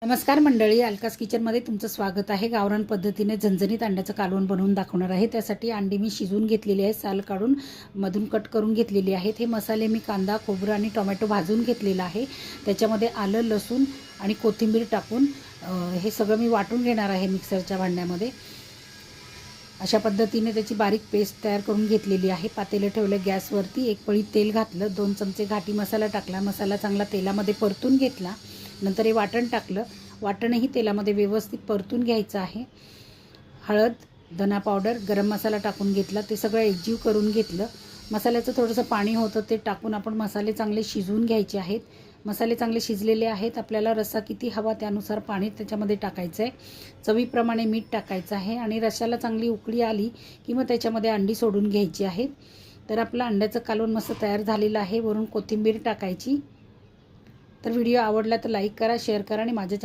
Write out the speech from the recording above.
नमस्कार मंडळी, अलकास किचनमध्ये तुमचं स्वागत आहे। गावरान पद्धतीने झणझणीत अंड्याचं कालवण बनवून दाखवणार आहे। त्यासाठी अंडी मी शिजवून घेतलेली आहे, साल काढून मधून कट करून घेतलेली आहेत। हे मसाले मी कांदा, खोबरं आणि टोमॅटो भाजून घेतलेला आहे। त्याच्यामध्ये आलं, लसूण आणि कोथिंबीर टाकून हे सगळं मी वाटून घेणार आहे मिक्सरच्या भांड्यामध्ये। अशा पद्धतीने त्याची बारीक पेस्ट तयार करून घेतलेली आहे। पातेलं ठेवलं गॅसवरती, एक पळी तेल घातलं, 2 चमचे घाटी मसाला टाकला, मसाला चांगला तेलामध्ये परतून घेतला। नंतर हे वाटण टाकलं, वाटणही तेलामध्ये व्यवस्थित परतून घ्यायचं आहे। हळद, धना पावडर, गरम मसाला टाकून घेतला, ते सगळं एकजीव करून घेतलं। मसाल्याचं थोडंसं पाणी होतं ते टाकून आपण मसाले चांगले शिजवून घ्यायचे आहेत। मसाले चांगले शिजलेले आहेत, आपल्याला रस्सा किती हवा त्यानुसार पाणी त्याच्यामध्ये टाकायचं आहे। चवीप्रमाणे मीठ टाकायचं आहे आणि रश्शाला चांगली उकळी आली की मग त्याच्यामध्ये अंडी सोडून घ्यायची आहेत। तर आपलं अंड्याचं कालवण मस्त तयार झालेलं आहे। वरून कोथिंबीर टाकायची। तर व्हिडिओ आवडला तर लाईक करा, शेअर करा आणि माझ्या